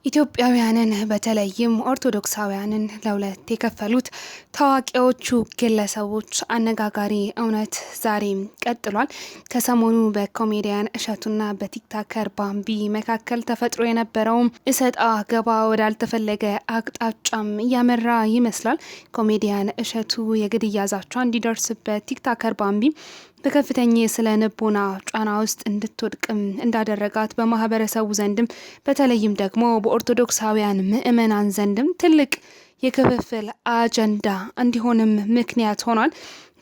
ኢትዮጵያውያንን በተለይም ኦርቶዶክሳውያንን ለሁለት የከፈሉት ታዋቂዎቹ ግለሰቦች አነጋጋሪ እውነት ዛሬም ቀጥሏል። ከሰሞኑ በኮሜዲያን እሸቱና በቲክቶከር ባምቢ መካከል ተፈጥሮ የነበረውም እሰጣ ገባ ወዳልተፈለገ አቅጣጫም እያመራ ይመስላል። ኮሜዲያን እሸቱ የግድያ ዛቻ እንዲደርስበት ቲክቶከር ባምቢ በከፍተኛ ስለ ልቦና ጫና ውስጥ እንድትወድቅም እንዳደረጋት በማህበረሰቡ ዘንድም በተለይም ደግሞ በኦርቶዶክሳውያን ምዕመናን ዘንድም ትልቅ የክፍፍል አጀንዳ እንዲሆንም ምክንያት ሆኗል።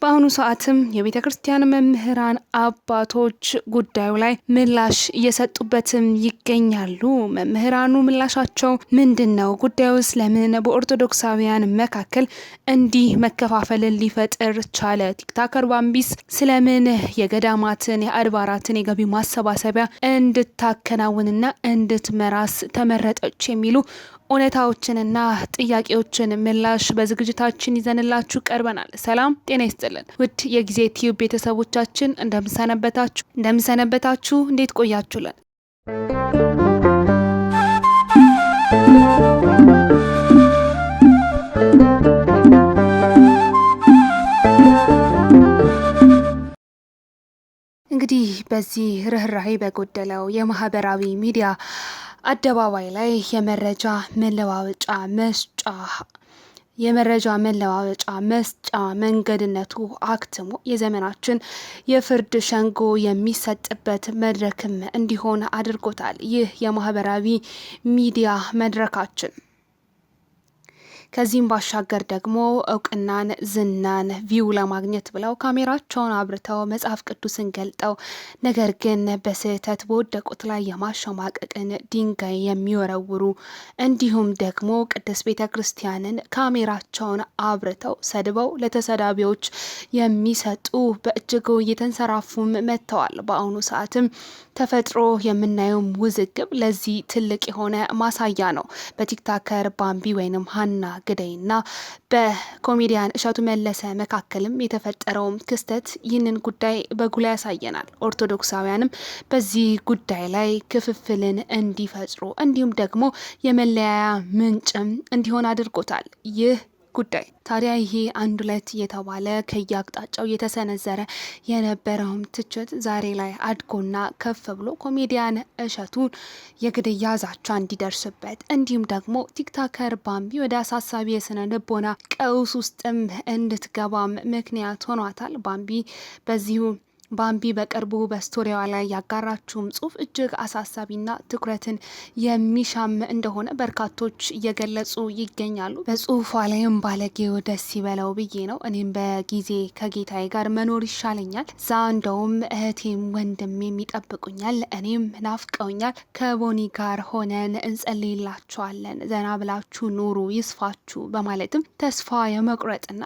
በአሁኑ ሰዓትም የቤተ ክርስቲያን መምህራን አባቶች ጉዳዩ ላይ ምላሽ እየሰጡበትም ይገኛሉ። መምህራኑ ምላሻቸው ምንድነው? ጉዳዩስ ለምን በኦርቶዶክሳውያን መካከል እንዲህ መከፋፈልን ሊፈጥር ቻለ? ቲክቶከር ባምቢስ ስለምን የገዳማትን የአድባራትን የገቢ ማሰባሰቢያ እንድታከናውንና እንድትመራስ ተመረጠች? የሚሉ እውነታዎችንና ጥያቄዎችን ምላሽ በዝግጅታችን ይዘንላችሁ ቀርበናል። ሰላም ጤና ይስጥልን ውድ የጊዜ ቲዩብ ቤተሰቦቻችን፣ እንደምሰነበታችሁ እንዴት ቆያችሁልን? እንግዲህ በዚህ ርህራሄ በጎደለው የማህበራዊ ሚዲያ አደባባይ ላይ የመረጃ መለዋወጫ መስጫ መንገድነቱ አክትሞ የዘመናችን የፍርድ ሸንጎ የሚሰጥበት መድረክም እንዲሆን አድርጎታል። ይህ የማህበራዊ ሚዲያ መድረካችን ከዚህም ባሻገር ደግሞ እውቅናን፣ ዝናን፣ ቪው ለማግኘት ብለው ካሜራቸውን አብርተው መጽሐፍ ቅዱስን ገልጠው ነገር ግን በስህተት በወደቁት ላይ የማሸማቀቅን ድንጋይ የሚወረውሩ እንዲሁም ደግሞ ቅድስት ቤተ ክርስቲያንን ካሜራቸውን አብርተው ሰድበው ለተሰዳቢዎች የሚሰጡ በእጅጉ እየተንሰራፉም መጥተዋል። በአሁኑ ሰዓትም ተፈጥሮ የምናየውም ውዝግብ ለዚህ ትልቅ የሆነ ማሳያ ነው። በቲክቶከር ባምቢ ወይንም ሀና ግደይና በኮሜዲያን እሸቱ መለሰ መካከልም የተፈጠረውም ክስተት ይህንን ጉዳይ በጉላ ያሳየናል። ኦርቶዶክሳውያንም በዚህ ጉዳይ ላይ ክፍፍልን እንዲፈጥሩ እንዲሁም ደግሞ የመለያያ ምንጭም እንዲሆን አድርጎታል። ይህ ጉዳይ ታዲያ ይሄ አንድ ሁለት የተባለ ከየአቅጣጫው የተሰነዘረ የነበረውም ትችት ዛሬ ላይ አድጎና ከፍ ብሎ ኮሜዲያን እሸቱን የግድያ ዛቻ እንዲደርስበት እንዲሁም ደግሞ ቲክቶከር ባምቢ ወደ አሳሳቢ የስነ ልቦና ቀውስ ውስጥም እንድትገባም ምክንያት ሆኗታል። ባምቢ በቅርቡ በስቶሪዋ ላይ ያጋራችውም ጽሁፍ እጅግ አሳሳቢና ትኩረትን የሚሻም እንደሆነ በርካቶች እየገለጹ ይገኛሉ። በጽሁፏ ላይም ባለጌው ደስ ይበለው ብዬ ነው፣ እኔም በጊዜ ከጌታዬ ጋር መኖር ይሻለኛል፣ ዛ እንደውም እህቴም ወንድሜም ይጠብቁኛል፣ እኔም ናፍቀውኛል፣ ከቦኒ ጋር ሆነን እንጸልይላችኋለን፣ ዘና ብላችሁ ኑሩ ይስፋችሁ በማለትም ተስፋ የመቁረጥና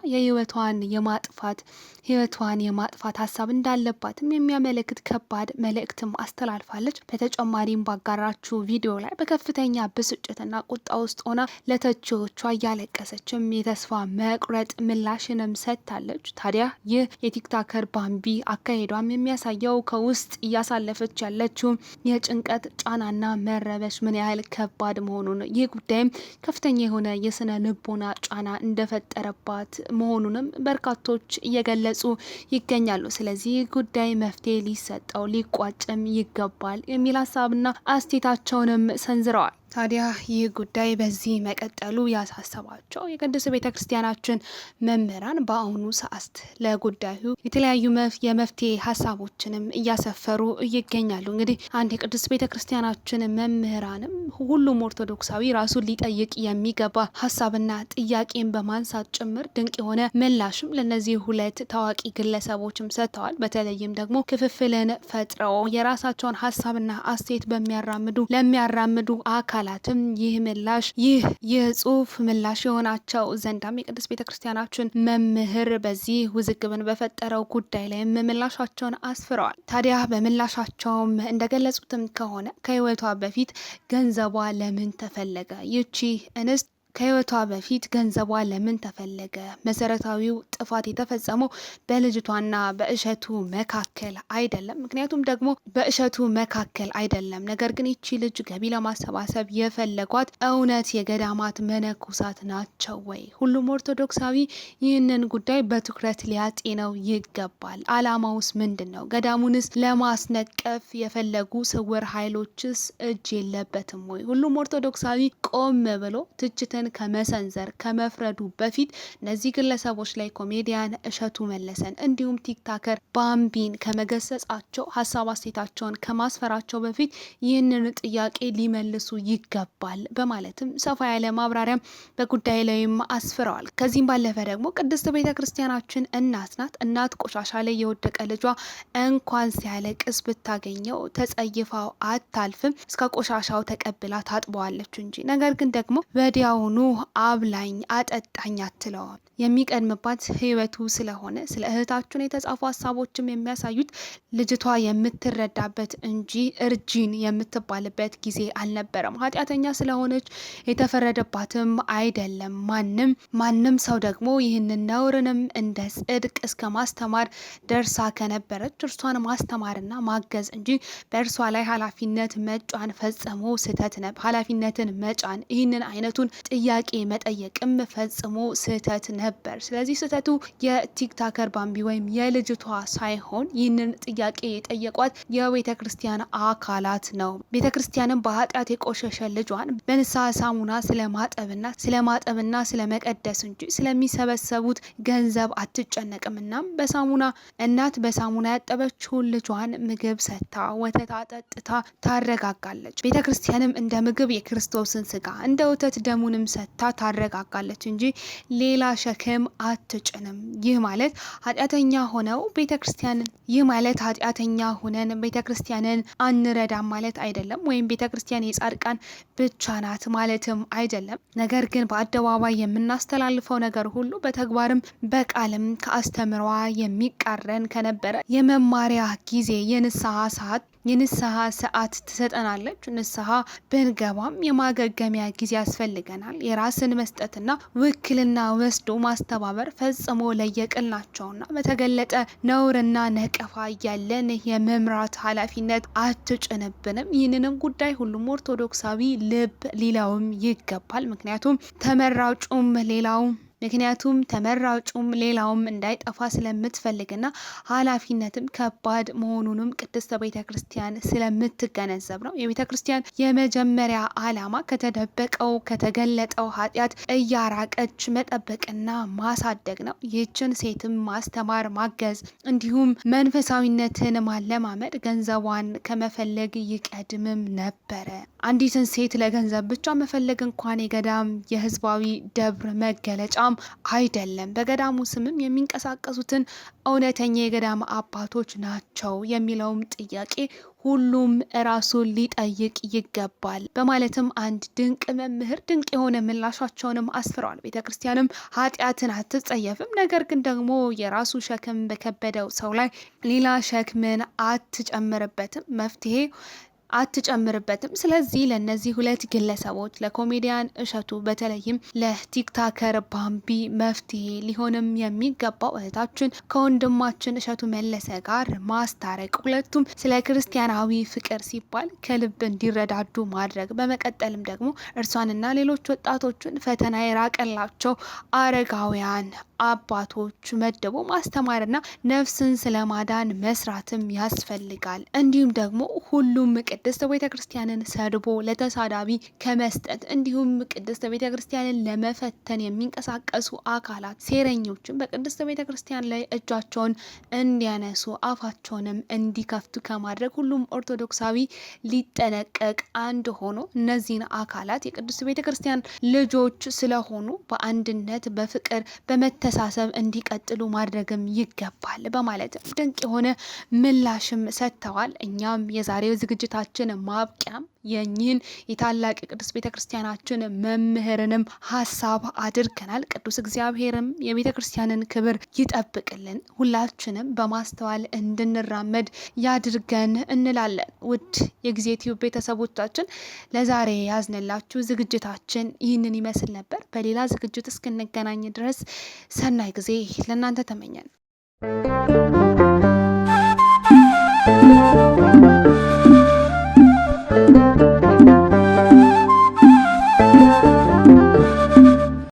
ህይወቷን የማጥፋት ሀሳብ እንዳለባትም የሚያመለክት ከባድ መልእክትም አስተላልፋለች። በተጨማሪም ባጋራችው ቪዲዮ ላይ በከፍተኛ ብስጭትና ቁጣ ውስጥ ሆና ለተቺዎቿ እያለቀሰችም የተስፋ መቁረጥ ምላሽንም ሰጥታለች። ታዲያ ይህ የቲክቶከር ባምቢ አካሄዷም የሚያሳየው ከውስጥ እያሳለፈች ያለችው የጭንቀት ጫናና መረበሽ ምን ያህል ከባድ መሆኑን፣ ይህ ጉዳይም ከፍተኛ የሆነ የስነ ልቦና ጫና እንደፈጠረባት መሆኑንም በርካቶች እየገለጹ ይገኛሉ። ስለዚህ ጉዳይ መፍትሄ ሊሰጠው ሊቋጭም ይገባል የሚል ሀሳብና አስተያየታቸውንም ሰንዝረዋል። ታዲያ ይህ ጉዳይ በዚህ መቀጠሉ ያሳሰባቸው የቅድስት ቤተ ክርስቲያናችን መምህራን በአሁኑ ሰዓት ለጉዳዩ የተለያዩ የመፍትሄ ሀሳቦችንም እያሰፈሩ ይገኛሉ። እንግዲህ አንድ የቅድስት ቤተ ክርስቲያናችን መምህራንም ሁሉም ኦርቶዶክሳዊ ራሱን ሊጠይቅ የሚገባ ሀሳብና ጥያቄን በማንሳት ጭምር ድንቅ የሆነ ምላሽም ለነዚህ ሁለት ታዋቂ ግለሰቦችም ሰጥተዋል። በተለይም ደግሞ ክፍፍልን ፈጥረው የራሳቸውን ሀሳብና አስተያየት ለሚያራምዱ አካላትም ይህ ጽሁፍ ምላሽ የሆናቸው ዘንዳም የቅድስት ቤተክርስቲያናችን መምህር በዚህ ውዝግብን በፈጠረው ጉዳይ ላይ ምላሻቸውን አስፍረዋል። ታዲያ በምላሻቸውም እንደገለጹትም ከሆነ ከህይወቷ በፊት ገንዘቧ ለምን ተፈለገ? ይቺ እንስት ከህይወቷ በፊት ገንዘቧ ለምን ተፈለገ? መሰረታዊው ጥፋት የተፈጸመው በልጅቷና በእሸቱ መካከል አይደለም። ምክንያቱም ደግሞ በእሸቱ መካከል አይደለም። ነገር ግን ይቺ ልጅ ገቢ ለማሰባሰብ የፈለጓት እውነት የገዳማት መነኮሳት ናቸው ወይ? ሁሉም ኦርቶዶክሳዊ ይህንን ጉዳይ በትኩረት ሊያጤነው ይገባል። አላማውስ ምንድን ነው? ገዳሙንስ ለማስነቀፍ የፈለጉ ስውር ኃይሎችስ እጅ የለበትም ወይ? ሁሉም ኦርቶዶክሳዊ ቆም ብሎ ትችትን ከመሰንዘር ከመፍረዱ በፊት እነዚህ ግለሰቦች ላይ ኮሜዲያን እሸቱ መለሰን እንዲሁም ቲክታከር ባምቢን ከመገሰጻቸው ሀሳብ አስተያየታቸውን ከማስፈራቸው በፊት ይህንን ጥያቄ ሊመልሱ ይገባል በማለትም ሰፋ ያለ ማብራሪያም በጉዳይ ላይም አስፍረዋል። ከዚህም ባለፈ ደግሞ ቅድስት ቤተ ክርስቲያናችን እናት ናት። እናት ቆሻሻ ላይ የወደቀ ልጇ እንኳን ሲያለቅስ ብታገኘው ተጸይፋው አታልፍም። እስከ ቆሻሻው ተቀብላ ታጥበዋለች እንጂ። ነገር ግን ደግሞ ወዲያውኑ አብላኝ አጠጣኝ አትለውም። የሚቀድምባት ህይወቱ ስለሆነ ስለ እህታችን የተጻፉ ሀሳቦችም የሚያሳዩት ልጅቷ የምትረዳበት እንጂ እርጂን የምትባልበት ጊዜ አልነበረም። ኃጢአተኛ ስለሆነች የተፈረደባትም አይደለም። ማንም ሰው ደግሞ ይህንን ነውርንም እንደ ጽድቅ እስከ ማስተማር ደርሳ ከነበረች እርሷን ማስተማርና ማገዝ እንጂ በእርሷ ላይ ኃላፊነት መጫን ፈጽሞ ስህተት ነበር። ኃላፊነትን መጫን ይህንን አይነቱን ጥያቄ መጠየቅም ፈጽሞ ስህተት ነበር። ስለዚህ ስህተቱ የቲክታከር ባምቢ ወይም የልጅቷ ሳይሆን ይህንን ጥያቄ የጠየቋት የቤተ ክርስቲያን አካላት ነው። ቤተ ክርስቲያንም በኃጢአት የቆሸሸ ልጇን በንስሐ ሳሙና ስለማጠብና ስለመቀደስ እንጂ ስለሚሰበሰቡት ገንዘብ አትጨነቅም። እናም እናት በሳሙና ያጠበችውን ልጇን ምግብ ሰጥታ ወተት አጠጥታ ታረጋጋለች። ቤተ ክርስቲያንም እንደ ምግብ የክርስቶስን ስጋ እንደ ወተት ደሙንም ሰጥታ ታረጋጋለች እንጂ ሌላ ሸክም አትጭንም። ይህ ማለት ኃጢአተኛ ሆነን ቤተ ክርስቲያንን አንረዳም ማለት አይደለም። ወይም ቤተ ክርስቲያን የጻድቃን ብቻ ናት ማለትም አይደለም። ነገር ግን በአደባባይ የምናስተላልፈው ነገር ሁሉ በተግባርም በቃልም ከአስተምሯ የሚቃረን ከነበረ የመማሪያ ጊዜ የንስሐ ሰዓት ትሰጠናለች። ንስሐ ብንገባም የማገገሚያ ጊዜ ያስፈልገናል። የራስን መስጠትና ውክልና ወስዶ ማስተባበር ፈጽሞ ለየቅል ናቸውና በተገለጠ ነውርና ነቀፋ እያለን የመምራት ኃላፊነት አትጭንብንም። ይህንንም ጉዳይ ሁሉም ኦርቶዶክሳዊ ልብ ሊለውም ይገባል። ምክንያቱም ተመራጩም ሌላውም እንዳይጠፋ ስለምትፈልግና ኃላፊነትም ከባድ መሆኑንም ቅድስት ቤተ ክርስቲያን ስለምትገነዘብ ነው። የቤተ ክርስቲያን የመጀመሪያ ዓላማ ከተገለጠው ኃጢአት እያራቀች መጠበቅና ማሳደግ ነው። ይህችን ሴትም ማስተማር፣ ማገዝ እንዲሁም መንፈሳዊነትን ማለማመድ ገንዘቧን ከመፈለግ ይቀድምም ነበረ። አንዲትን ሴት ለገንዘብ ብቻ መፈለግ እንኳን የገዳም የህዝባዊ ደብር መገለጫ አይደለም። በገዳሙ ስምም የሚንቀሳቀሱትን እውነተኛ የገዳም አባቶች ናቸው የሚለውም ጥያቄ ሁሉም ራሱን ሊጠይቅ ይገባል በማለትም አንድ ድንቅ መምህር ድንቅ የሆነ ምላሻቸውንም አስፍረዋል። ቤተ ክርስቲያንም ኃጢአትን አትጸየፍም፣ ነገር ግን ደግሞ የራሱ ሸክም በከበደው ሰው ላይ ሌላ ሸክምን አትጨምርበትም። ስለዚህ ለነዚህ ሁለት ግለሰቦች ለኮሜዲያን እሸቱ በተለይም ለቲክታከር ባምቢ መፍትሄ ሊሆንም የሚገባው እህታችን ከወንድማችን እሸቱ መለሰ ጋር ማስታረቅ፣ ሁለቱም ስለ ክርስቲያናዊ ፍቅር ሲባል ከልብ እንዲረዳዱ ማድረግ፣ በመቀጠልም ደግሞ እርሷንና ሌሎች ወጣቶችን ፈተና የራቀላቸው አረጋውያን አባቶች መድቦ ማስተማርና ነፍስን ስለማዳን መስራትም ያስፈልጋል። እንዲሁም ደግሞ ሁሉም ቅድስት ቤተ ክርስቲያንን ሰድቦ ለተሳዳቢ ከመስጠት እንዲሁም ቅድስት ቤተ ክርስቲያንን ለመፈተን የሚንቀሳቀሱ አካላት ሴረኞችን በቅድስት ቤተ ክርስቲያን ላይ እጃቸውን እንዲያነሱ አፋቸውንም እንዲከፍቱ ከማድረግ ሁሉም ኦርቶዶክሳዊ ሊጠነቀቅ አንድ ሆኖ እነዚህን አካላት የቅድስት ቤተ ክርስቲያን ልጆች ስለሆኑ በአንድነት በፍቅር በመተሳሰብ እንዲቀጥሉ ማድረግም ይገባል በማለት ድንቅ የሆነ ምላሽም ሰጥተዋል። እኛም የዛሬው ዝግጅታችን ማብቂያም የኚህን የታላቅ ቅዱስ ቤተክርስቲያናችን መምህርንም ሀሳብ አድርገናል። ቅዱስ እግዚአብሔርም የቤተክርስቲያንን ክብር ይጠብቅልን፣ ሁላችንም በማስተዋል እንድንራመድ ያድርገን እንላለን። ውድ የጊዜ ቲዩብ ቤተሰቦቻችን ለዛሬ ያዝነላችሁ ዝግጅታችን ይህንን ይመስል ነበር። በሌላ ዝግጅት እስክንገናኝ ድረስ ሰናይ ጊዜ ለእናንተ ተመኘን። Thank you.